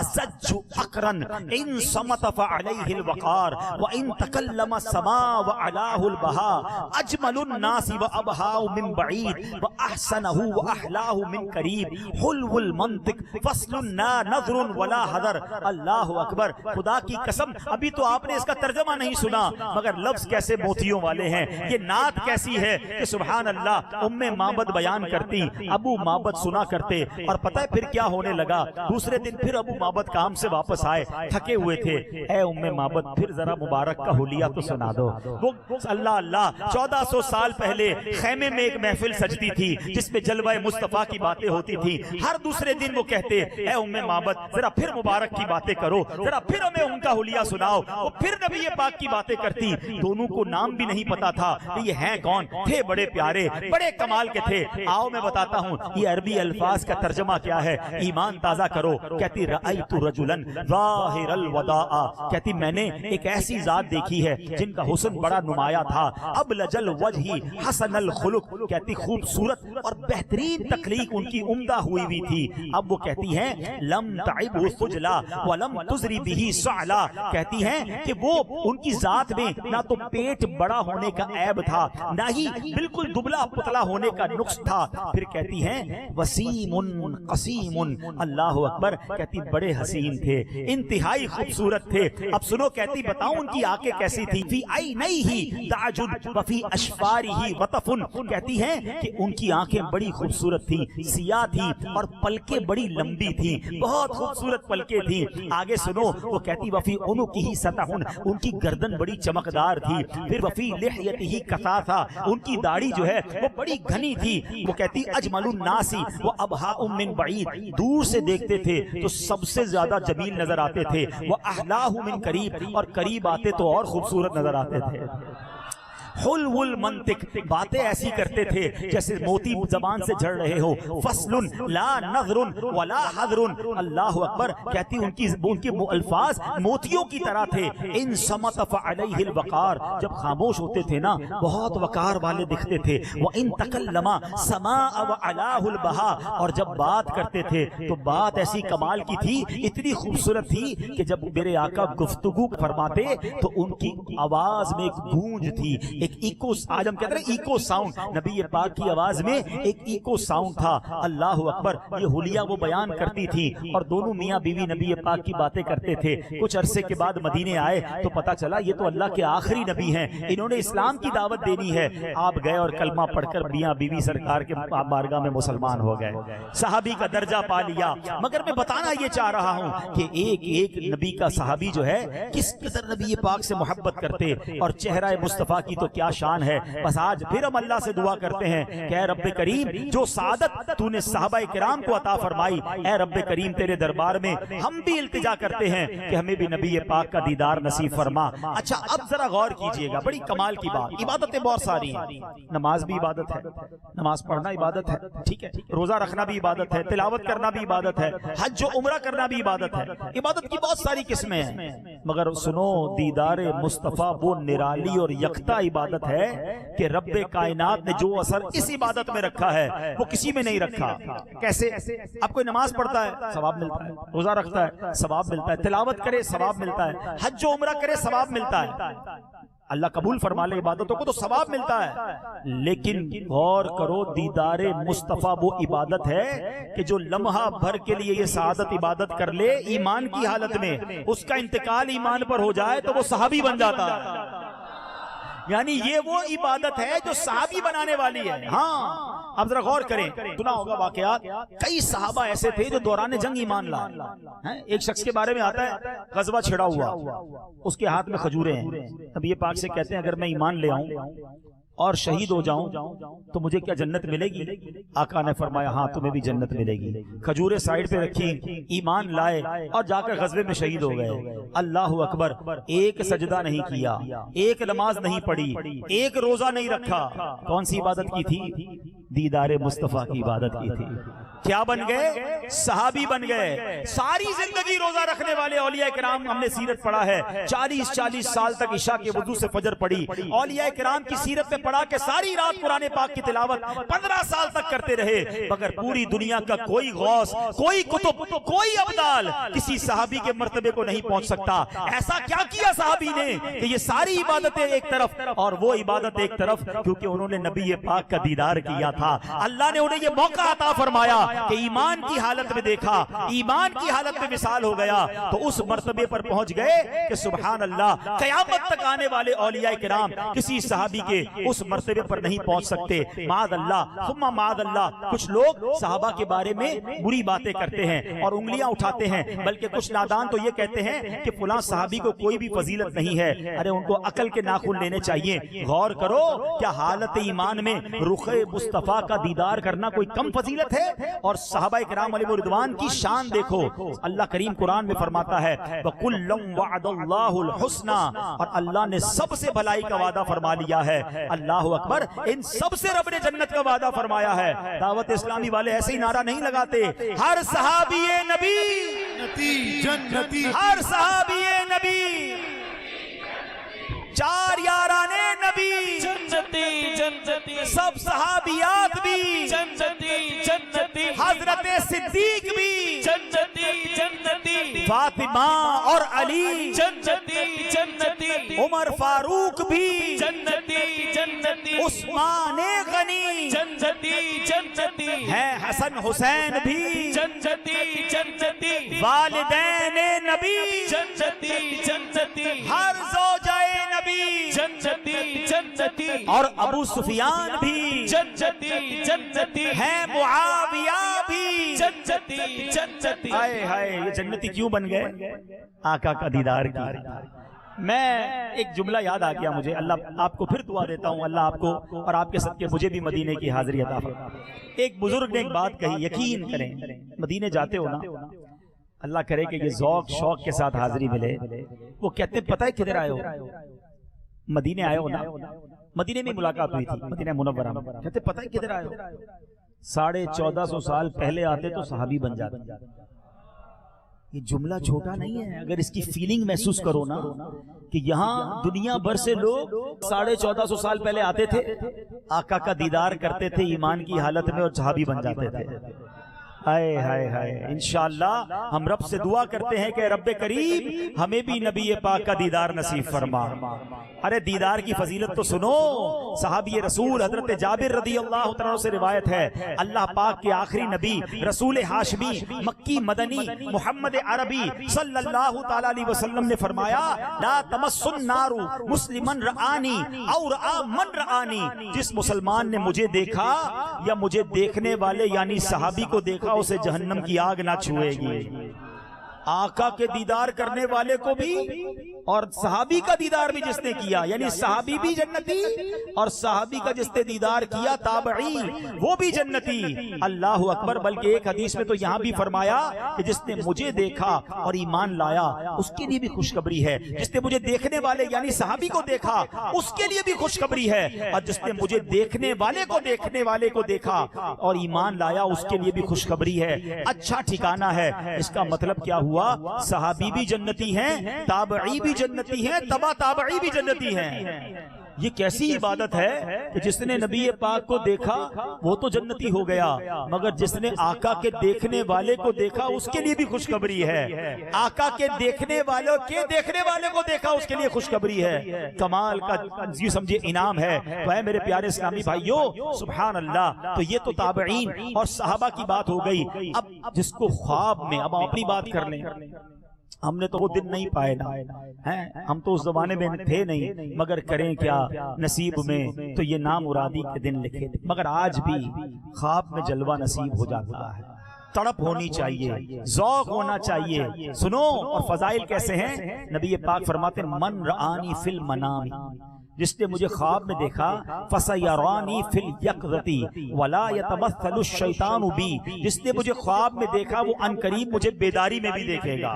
B: ازج اقرن ان صمت فعلیہ الوقار وان تکلم سما وعلاہ البہا اجمل الناس وابہا من بعید وَأَحْسَنَهُ وَأَحْلَاهُ مِنْ قَرِيب حُلْوُ الْمَنْطِق فَصْلٌ نَا نَظْرٌ وَلَا حَذَرٌ۔ اللہ اکبر، خدا کی قسم ابھی تو آپ نے اس کا ترجمہ نہیں سنا، مگر لفظ کیسے موتیوں والے ہیں، یہ نعت کیسی ہے کہ سبحان اللہ ام معبد بیان کرتی، ابو معبد سنا کرتے، اور پتہ ہے پھر کیا ہونے لگا؟ دوسرے دن پھر ابو معبد کام سے واپس آئے، تھکے ہوئے تھے، اے ام معبد پھر ذرا مبارک کا حلیہ تو سنا دو۔ وہ اللہ اللہ 1400 سال پہلے خیمے میں ایک محفل سجتی تھی جس میں جلوہ مصطفیٰ کی باتیں ہوتی تھی، ہر دوسرے دن وہ کہتے اے ام معبد ذرا پھر مبارک کی باتیں کرو، ذرا پھر ہمیں ان کا حلیہ سناؤ۔ وہ پھر نبی پاک کی باتیں کرتی، دونوں کو نام بھی نہیں پتا تھا کہ یہ ہیں کون، تھے بڑے پیارے، بڑے کمال کے تھے۔ آؤ میں بتاتا ہوں یہ عربی الفاظ کا ترجمہ کیا ہے، ایمان تازہ کرو۔ کہتی رأیت رجلا ظاہر الوداع، کہتی میں نے ایک ایسی ذات دیکھی ہے جن کا حسن بڑا نمایاں تھا، ابلج الوجہ حسن الخلق، کہتی خوبصورت اور بہترین تخلیق ان کی عمدہ ہوئی تھی۔ اب وہ کہتی ہیں لم تعبہ خجلا ولم تزری بہ سعلا، کہتی ہیں کہ وہ ان کی ذات میں نہ تو پیٹ بڑا ہونے کا عیب تھا، نہ ہی بالکل دبلا پتلا ہونے کا نقص تھا۔ پھر کہتی ہیں وسیم قسیم، اللہ اکبر، کہتی بڑے حسین تھے، انتہائی خوبصورت تھے۔ اب سنو کہتی بتاؤں ان کی آنکھیں کیسی تھی، فی عینیہ دعج وفی اشفارہ وطف، کہتی ہیں کہ ان کی آنکھیں بڑی خوبصورت تھی، سیاہ تھی، اور پلکیں بڑی لمبی تھی، بہت خوبصورت پلکیں تھی۔ آگے سنو وہ کہتی وفی عنقہ سطح، ان کی گردن بڑی چمکدار تھی۔ پھر وفی لحیتہ کثاثا، ان کی داڑھی جو ہے وہ بڑی گھنی تھی۔ وہ کہتی اجمل الناس وابہا من بعید، دور سے دیکھتے تھے تو سب سے زیادہ جمیل نظر آتے تھے، واحلاہ من قریب، اور قریب آتے تو اور خوبصورت نظر آتے تھے۔ حلو المنطق، باتیں ایسی کرتے تھے جیسے موتی زبان سے جھڑ رہے ہو۔ فصل لا نظر ولا حذر، اللہ اکبر، کہتی ان کی الفاظ موتیوں کی طرح تھے۔ ان صمت فعلیہ الوقار، جب خاموش ہوتے تھے نا بہت وقار والے دکھتے تھے۔ وان تکلم سماء وعلاہ البہا، اور جب بات کرتے تھے تو بات ایسی کمال کی تھی، اتنی خوبصورت تھی کہ جب میرے آقا گفتگو فرماتے تو ان کی آواز میں ایک گونج تھی، ایک ایکو، آج ہم کہتے ہیں ایکو ساؤنڈ، نبی پاک کی آواز میں ایک ایکو ساؤنڈ تھا۔ اللہ اکبر، یہ حلیہ وہ بیان کرتی تھی اور دونوں میاں بیوی نبی پاک کی باتیں کرتے تھے۔ کچھ عرصے کے بعد مدینے آئے تو پتا چلا یہ تو اللہ کے آخری نبی ہیں، انہوں نے اسلام کی دعوت دینی ہے۔ آپ گئے اور کلمہ پڑھ کر میاں بیوی سرکار کے بارگاہ میں مسلمان ہو گئے، صحابی کا درجہ پا لیا۔ مگر میں بتانا یہ چاہ رہا ہوں کہ ایک ایک نبی کا صحابی جو ہے کس قدر نبی پاک سے محبت کرتے، اور چہرہ مصطفیٰ کی تو کیا شان ہے۔ بس آج پھر ہم اللہ سے دعا کرتے ہیں کہ اے رب کریم، جو سعادت تو نے صحابہ کرام کو عطا فرمائی، اے رب کریم تیرے دربار میں ہم بھی التجا کرتے ہیں کہ ہمیں بھی نبی پاک کا دیدار نصیب فرما۔ اچھا اب ذرا غور کیجئے گا، بڑی کمال کی بات، عبادتیں بہت ساری ہیں، نماز بھی عبادت ہے، نماز پڑھنا عبادت ہے، ٹھیک ہے، روزہ رکھنا بھی عبادت ہے، تلاوت کرنا بھی عبادت ہے، حج و عمرہ کرنا بھی عبادت ہے۔ عبادت کی بہت ساری قسمیں ہیں، مگر سنو، دیدار مصطفیٰ وہ نرالی اور یکتا عبادت ہے کہ رب کائنات نے جو اثر اس عبادت میں رکھا ہے وہ کسی میں نہیں رکھا۔ کیسے؟ اب کوئی نماز پڑھتا ہے ثواب ملتا ہے، روزہ رکھتا ہے ثواب ملتا ہے، تلاوت کرے ثواب ملتا ہے، حج و عمرہ کرے ثواب ملتا ہے، اللہ قبول فرما لے عبادتوں کو تو ثواب ملتا ہے۔ لیکن غور کرو، دیدار مصطفیٰ وہ عبادت ہے کہ جو لمحہ بھر کے لیے یہ سعادت عبادت کر لے ایمان کی حالت میں، اس کا انتقال ایمان پر ہو جائے تو وہ صحابی بن جاتا ہے۔ یعنی یہ وہ عبادت ہے جو صحابی بنانے والی ہے۔ ہاں اب ذرا غور کریں، سنا ہوگا واقعات، کئی صحابہ ایسے تھے جو دوران جنگ ایمان لائے۔ ایک شخص کے بارے میں آتا ہے غزوہ چھڑا ہوا، اس کے ہاتھ میں کھجوریں ہیں، اب یہ پاک سے کہتے ہیں اگر میں ایمان لے آؤں اور شہید ہو جاؤں تو مجھے کیا جنت ملے گی؟ آقا نے فرمایا ہاں تمہیں بھی جنت ملے گی۔ کھجوریں سائیڈ پہ رکھی، ایمان لائے اور جا کر غزوے میں شہید ہو گئے۔ اللہ اکبر، ایک سجدہ نہیں کیا، ایک نماز نہیں پڑھی، ایک روزہ نہیں رکھا۔ کون سی عبادت کی تھی؟ دیدار مصطفیٰ کی عبادت کی تھی۔ کیا بن گئے؟ صحابی بن گئے۔ ساری زندگی روزہ رکھنے والے اولیاء کرام، ہم نے سیرت پڑھا ہے، 40 سال تک عشاء کے وضو سے فجر پڑھی۔ اولیاء کرام کی سیرت میں پڑھا کہ ساری رات قرآن پاک کی تلاوت 15 سال تک کرتے رہے، مگر پوری دنیا کا کوئی غوث، کوئی کتب، کوئی ابدال کسی صحابی کے مرتبے کو نہیں پہنچ سکتا۔ ایسا کیا کیا صحابی نے کہ یہ ساری عبادتیں ایک طرف اور وہ عبادت ایک طرف؟ کیونکہ انہوں نے نبی پاک کا دیدار کیا تھا۔ اللہ نے انہیں یہ موقع عطا فرمایا کہ ایمان کی حالت میں دیکھا، ایمان کی حالت میں وصال ہو گیا تو اس مرتبے پر پہنچ گئے کہ سبحان اللہ، قیامت تک آنے والے اولیاء کرام کسی صحابی کے اس مرتبے پر نہیں پہنچ سکتے۔ معاذ اللہ ثم معاذ اللہ، کچھ لوگ صحابہ کے بارے میں بری باتیں کرتے ہیں اور انگلیاں اٹھاتے ہیں، بلکہ کچھ نادان تو یہ کہتے ہیں کہ فلاں صحابی کو کوئی بھی فضیلت نہیں ہے۔ ارے ان کو عقل کے ناخن لینے چاہیے۔ غور کرو، کیا حالت ایمان میں رخ مصطفیٰ کا دیدار کرنا کوئی کم فضیلت ہے؟ اور صحابہ کرام علیہ رضوان کی شان دیکھو، اللہ کریم قرآن میں فرماتا ہے وَكُلًّا وَعَدَ اللَّهُ الْحُسْنَى، اور اللہ نے سب سے بھلائی کا وعدہ فرما لیا ہے۔ اللہ اکبر، ان سب سے رب نے جنت کا وعدہ فرمایا ہے۔ دعوت اسلامی والے ایسے ہی نعرہ نہیں لگاتے، ہر صحابی نبی جنتی، ہر صحابی نبی، چار یارانے نبی جنتی جنتی، سب صحابیات بھی جنتی جنتی، حضرت صدیق بھی جنتی جنتی، فاطمہ اور علی جنتی جنتی، عمر فاروق بھی جنتی جنتی، عثمان غنی جنتی جنتی، ہے حسن حسین بھی جنتی جنتی، والدین نبی جنتی جنتی، ہر زوجہ نبی جنتی جنتی، اور ابو سفیان بھی جنتی جنتی، ہے معاویہ بھی جنتی جنتی۔ ہائے ہائے، یہ جنتی کیوں بن گئے؟ آقا کا دیدار کی۔ میں ایک جملہ یاد آ گیا مجھے، اللہ آپ کو پھر دعا دیتا ہوں اللہ آپ کو اور آپ کے صدقے مجھے بھی مدینے کی حاضری عطا فرمائے۔ ایک بزرگ نے ایک بات کہی، یقین کریں مدینے جاتے ہو نا، اللہ کرے کہ یہ ذوق شوق کے ساتھ حاضری ملے۔ وہ کہتے ہیں پتہ ہے کدھر آئے ہو؟ مدینے آئے ہو نا؟ مدینے میں ملاقات ہوئی تھی، مدینہ منورہ میں۔ کہتے پتہ ہے کدھر آئے ہو؟ 1450 سال پہلے آتے تو صحابی بن جاتے۔ یہ جملہ چھوٹا نہیں ہے، اگر اس کی فیلنگ محسوس کرو نا کہ یہاں دنیا بھر سے لوگ 1450 سال پہلے آتے تھے، آقا کا دیدار کرتے تھے ایمان کی حالت میں اور صحابی بن جاتے تھے۔ ہائے ہائے ہائے، انشاءاللہ ہم رب سے دعا کرتے ہیں کہ رب کریم ہمیں بھی نبی پاک کا دیدار نصیب فرما۔ ارے دیدار کی فضیلت تو سنو، صحابی رسول حضرت جابر رضی اللہ تعالیٰ سے روایت ہے، اللہ پاک کے آخری نبی رسول ہاشمی مکی مدنی محمد عربی صلی اللہ تعالیٰ علیہ وسلم نے فرمایا، لا تمس النار مسلمن رآنی اور من رآنی، جس مسلمان نے مجھے دیکھا یا مجھے دیکھنے والے یعنی صحابی کو دیکھا اسے جہنم کی آگ نہ چھوئے گی۔ آقا کے دیدار کرنے والے کو بھی اور صحابی کا دیدار بھی جس نے کیا یعنی صحابی بھی جنتی اور صحابی کا جس نے دیدار کیا تابعی وہ بھی جنتی۔ اللہ اکبر، بلکہ ایک حدیث میں تو یہاں بھی فرمایا کہ جس نے مجھے دیکھا اور ایمان لایا اس کے لیے بھی خوشخبری ہے، جس نے مجھے دیکھنے والے یعنی صحابی کو دیکھا اس کے لیے بھی خوشخبری ہے، اور جس نے مجھے دیکھنے والے کو دیکھا اور ایمان لایا اس کے لیے بھی خوشخبری ہے۔ اچھا ٹھکانہ ہے۔ اس کا مطلب کیا ہوا؟ صحابی بھی جنتی ہیں، تابعی بھی جنتی ہیں، تبع تابعی بھی جنتی ہیں۔ یہ کیسی عبادت ہے کہ جس نے نبی پاک کو دیکھا وہ تو جنتی ہو گیا، مگر جس نے آقا کے دیکھنے والے کو دیکھا اس کے لیے بھی خوشخبری ہے۔ آقا کے دیکھنے والے کو دیکھا اس کے لیے خوشخبری ہے۔ کمال کا یہ سمجھے انعام ہے۔ تو اے میرے پیارے اسلامی بھائیو، سبحان اللہ، تو یہ تو تابعین اور صحابہ کی بات ہو گئی۔ اب جس کو خواب میں، اب اپنی بات کر لیں، ہم نے تو وہ دن نہیں پائے نا، ہم تو اس زمانے میں تھے نہیں، مگر کریں کیا، نصیب میں تو یہ نامرادی کے دن لکھے تھے، مگر آج بھی خواب میں جلوہ نصیب ہو جاتا ہے۔ تڑپ ہونی چاہیے، ذوق ہونا چاہیے۔ سنو، اور فضائل کیسے ہیں؟ نبی پاک فرماتے ہیں، من رآنی فی المنام، جس نے مجھے خواب میں دیکھا، فَسَيَرَانِي فِي الْيَقْظَةِ وَلَا يَتَمَثَّلُ الشَّيْطَانُ بِي، جس نے مجھے خواب میں دیکھا وہ عنقریب مجھے بیداری میں بھی دیکھے گا،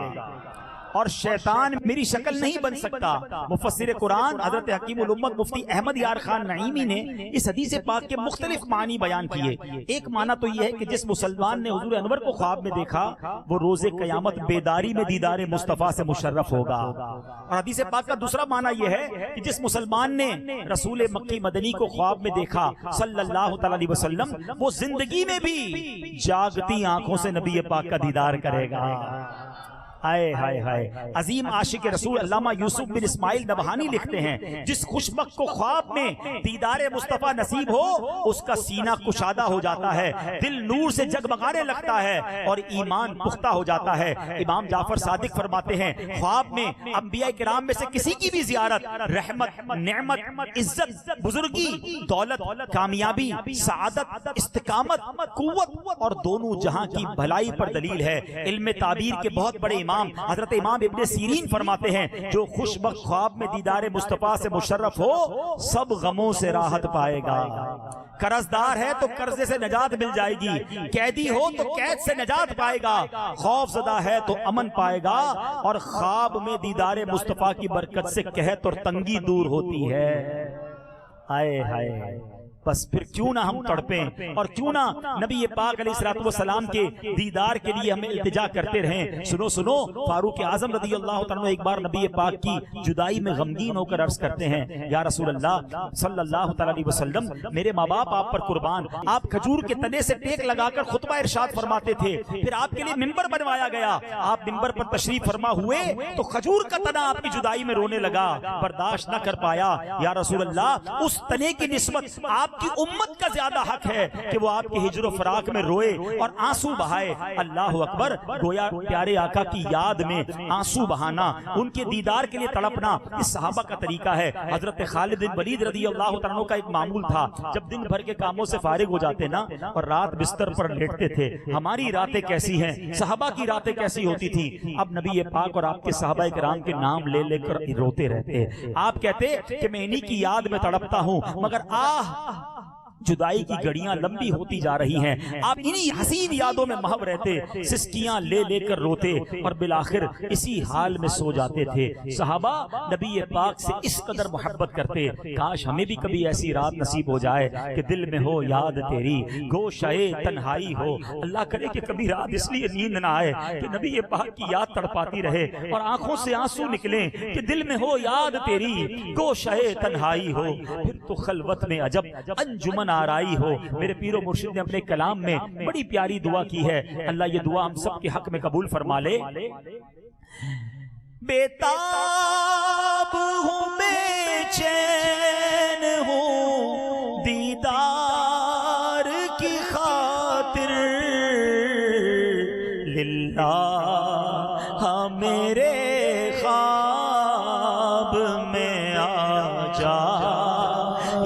B: اور شیطان میری شکل نہیں بن سکتا۔ مفسر قرآن حضرت حکیم الامت مفتی احمد یار خان نعیمی نے اس حدیث پاک کے مختلف معنی بیان کیے۔ ایک معنی تو یہ ہے کہ جس مسلمان نے حضور انور کو خواب میں دیکھا وہ روز قیامت بیداری میں دیدار مصطفیٰ سے مشرف ہوگا، اور حدیث پاک کا دوسرا معنی یہ ہے کہ جس مسلمان نے رسول مکی مدنی کو خواب میں دیکھا صلی اللہ تعالی علیہ وسلم، وہ زندگی میں بھی جاگتی آنکھوں سے نبی پاک کا دیدار کرے گا۔ ہائے ہائے ہائے، عظیم عاشق رسول علامہ یوسف بن اسماعیل نبہانی لکھتے ہیں، جس خوشبخت کو خواب میں دیدار مصطفیٰ نصیب ہو اس کا سینہ کشادہ ہو جاتا ہے، دل نور سے جگمگانے لگتا ہے اور ایمان پختہ ہو جاتا ہے۔ امام جعفر صادق فرماتے ہیں، خواب میں انبیاء کرام میں سے کسی کی بھی زیارت رحمت، نعمت، عزت، بزرگی، دولت، کامیابی، سعادت، استقامت، قوت اور دونوں جہاں کی بھلائی پر دلیل ہے۔ علم تعبیر کے بہت بڑے امام حضرت امام ابن سیرین فرماتے ہیں، جو خوشبخت خواب میں دیدار مصطفیٰ سے مشرف ہو سب غموں سے راحت پائے گا۔ قرضدار ہے تو قرضے سے نجات مل جائے گی، قیدی ہو تو قید سے نجات پائے گا، خوف زدہ ہے تو امن پائے گا، اور خواب میں دیدار مصطفیٰ کی برکت سے قحط اور تنگی دور ہوتی ہے۔ آئے ہائے، بس پھر کیوں نہ ہم تڑپیں اور کیوں نہ نبی پاک علیہ الصلوۃ والسلام کے دیدار کے لیے ہمیں التجا کرتے رہیں۔ سنو سنو، فاروق اعظم رضی اللہ تعالیٰ عنہ ایک بار نبی پاک کی جدائی میں غمگین ہو کر عرض کرتے ہیں، یا رسول اللہ صلی اللہ تعالیٰ علیہ وسلم، میرے ماں باپ آپ پر قربان، آپ کھجور کے تنے سے ٹیک لگا کر خطبہ ارشاد فرماتے تھے، پھر آپ کے لیے ممبر بنوایا گیا، آپ ممبر پر تشریف فرما ہوئے تو کھجور کا تنا آپ کی جدائی میں رونے لگا، برداشت نہ کر پایا، یا رسول اللہ اس تنے کی نسبت آپ کی امت کا زیادہ حق ہے کہ وہ آپ کی ہجر و فراق میں روئے اور آنسو بہائے۔ اللہ اکبر، گویا پیارے آقا کی یاد میں آنسو بہانا، ان کے دیدار کے لیے تڑپنا، اس صحابہ کا طریقہ ہے۔ حضرت خالد بن ولید رضی اللہ عنہ کا ایک معمول تھا، جب دن بھر کے کاموں سے فارغ ہو جاتے نا اور رات بستر پر لیٹتے تھے، ہماری راتیں کیسی ہیں، صحابہ کی راتیں کیسی ہوتی تھی، اب نبی پاک اور آپ کے صحابہ کرام کے نام لے لے کر روتے رہتے۔ آپ کہتے کہ میں انہی کی یاد میں تڑپتا ہوں، مگر جدائی کی گھڑیاں لمبی ہوتی جا رہی ہیں، آپ انہی حسین یادوں میں محو رہتے، سسکیاں لے لے کر روتے اور بالآخر اسی حال میں سو جاتے تھے۔ صحابہ نبی پاک سے اس قدر محبت کرتے، کاش ہمیں بھی کبھی ایسی رات نصیب ہو جائے کہ دل میں ہو یاد تیری، گوشے تنہائی ہو۔ اللہ کرے کہ کبھی رات اس لیے نیند نہ آئے کہ نبی پاک کی یاد تڑپاتی رہے اور آنکھوں سے آنسو نکلیں کہ دل میں ہو یاد تیری، گوشے تنہائی ہو۔ پھر تو خلوت میں عجب انجمن انجمن آرائی ہو. میرے پیر و مرشد نے اپنے کلام میں بڑی پیاری دعا کی ہے. اللہ یہ دعا ہم سب کے حق میں قبول فرما لے. بیتاب ہوں بے چین ہوں دیدار کی خاطر للہ میرے خواب میں آ جا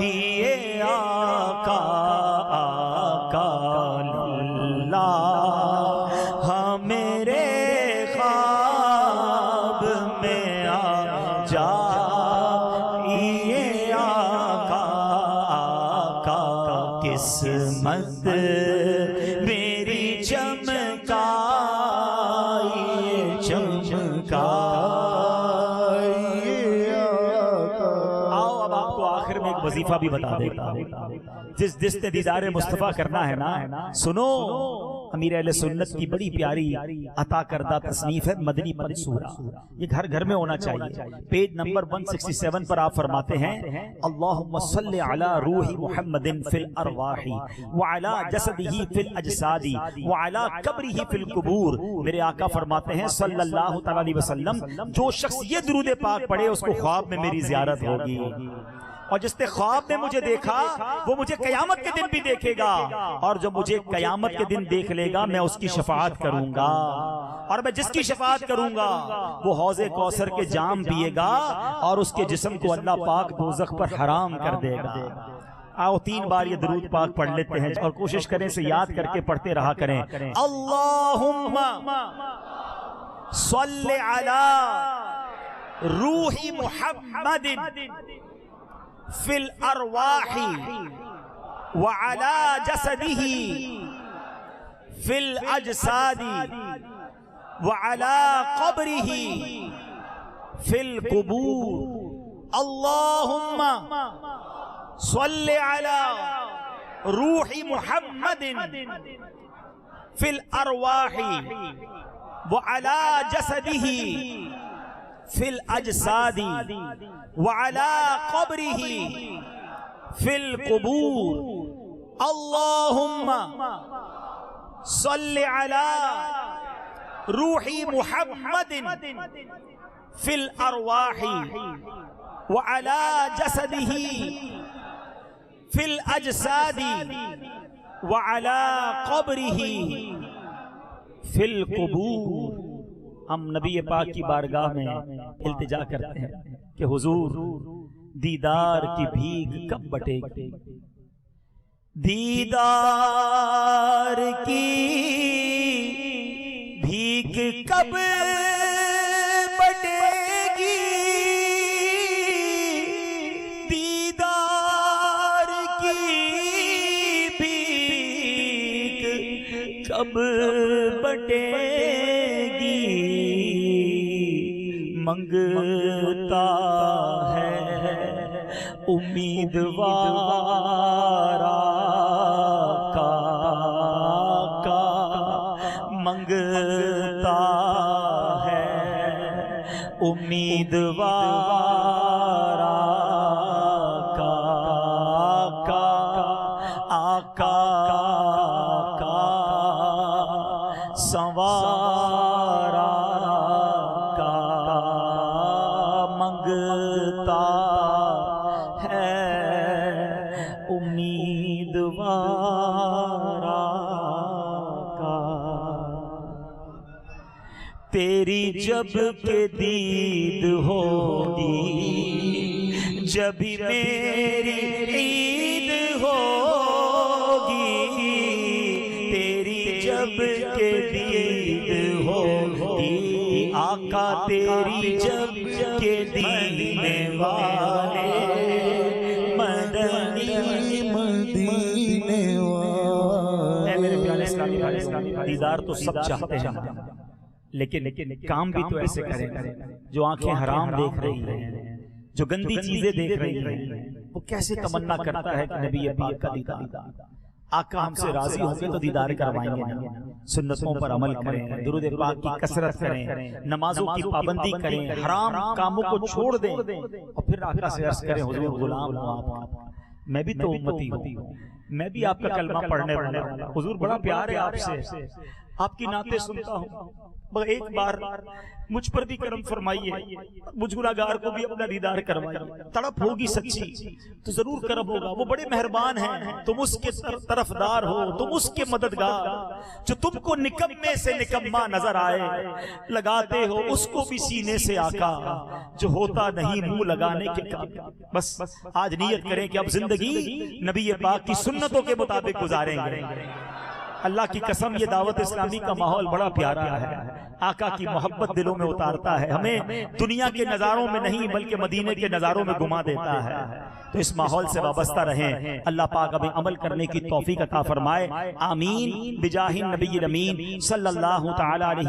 B: یہ آقا آقا للہ میرے خواب میں آ جا یہ آقا آقا قسمت میری چمکائی چمکائی. آؤ اب آپ کو آخر میں ایک وظیفہ بھی بتا دیتا ہوں. جس نے دیدار مصطفیٰ کرنا ہے نا، سنو، امیر اہل سنت کی بڑی پیاری عطا کردہ تصنیف ہے مدنی منصورہ. یہ گھر گھر میں ہونا چاہیے. پیج نمبر 167 پر آپ فرماتے ہیں اللہم صلی علی روح محمد فی الارواح وعلی جسدہ فی الاجساد وعلی قبرہ فی القبور. میرے آقا فرماتے ہیں صلی اللہ تعالی علیہ وسلم، جو شخص یہ درود پاک پڑھے اس کو خواب میں میری زیارت ہوگی، اور جس نے خواب میں مجھے دیکھا وہ مجھے قیامت کے دن بھی دیکھے گا، اور جو مجھے قیامت کے دن دیکھ لے گا میں اس کی شفاعت کروں گا، اور میں جس کی شفاعت کروں گا وہ حوض کوثر کے جام پیے گا اور اس کے جسم کو اللہ پاک دوزخ پر حرام کر دے گا. آؤ 3 بار یہ درود پاک پڑھ لیتے ہیں اور کوشش کریں اسے یاد کر کے پڑھتے رہا کریں. اللہم صلی علی روح محمد فی الارواح وعلی جسدہ فی الاجساد وعلی قبرہ فی القبور. اللہم صلی علی روح محمد فی الارواح وعلی جسدہ فی الاجساد وعلى قبره في القبور. اللهم صل على روح محمد في الأرواح وعلى جسده في الأجساد وعلى قبره في القبور. ہم نبی پاک کی بارگاہ میں التجا کرتے ہیں کہ حضور دیدار کی بھیک کب بٹے گی، دیدار کی بھیک کب بٹے گی، دیدار کی بھیک کب بٹے گی. منگتا ہے امیدوار کا منگتا ہے امیدوار کا آقا کا سنوارا کا منگتا ہے امیدوار کا. تیری جب کہ دید ہوگی جب میری عید ہوگی، تیری جب کہ دید ہوگی آقا تیری جب کہ دینے والے مدنی مدینے والے. اے میرے پیارے اسلامی بھائی، دیدار تو سب چاہتے ہیں لیکن کام بھی تو ایسے کریں جو آنکھیں حرام دیکھ رہی ہیں، جو گندی چیزیں دیکھ رہی ہیں، وہ کیسے تمنا کرتا ہے کہ نبی پاک کا دیدار. آقا ہم سے راضی ہوں گے تو دیدار کروائیں گے نا. سنتوں پر عمل کریں، درود پاک کی کثرت کریں، نمازوں کی پابندی کریں، حرام کاموں کو چھوڑ دیں، اور پھر آقا سے عرض کریں حضور غلام ہوں آپ کا. میں بھی تو امتی ہوں، میں بھی آپ کا کلمہ پڑھنے والا ہوں، حضور بڑا پیار ہے آپ سے، آپ کی نعتیں سنتا ہوں، مگر ایک بار مجھ پر بھی کرم فرمائیے، مجھ گناہگار کو بھی اپنا دیدار کروائیے۔ تڑپ ہوگی سچی تو ضرور کرم ہوگا، وہ بڑے مہربان ہیں، تم اس کے طرفدار ہو، تم اس کے مددگار، جو تم کو نکمے سے نکما نظر آئے، لگاتے ہو اس کو بھی سینے سے آقا، جو ہوتا نہیں منہ لگانے کے کام۔ بس آج نیت کریں کہ اب زندگی نبی پاک کی سنتوں کے مطابق گزاریں گے۔ اللہ کی قسم یہ دعوت اسلامی کا ماحول بڑا پیارا ہے، آقا کی محبت دلوں میں اتارتا ہے، ہمیں دنیا کے نظاروں میں نہیں بلکہ مدینے کے نظاروں میں گما دیتا ہے۔ تو اس ماحول سے وابستہ رہیں، اللہ پاک ہمیں عمل کرنے کی توفیق عطا فرمائے، آمین بجاہ النبی الامین صلی اللہ تعالی علیہ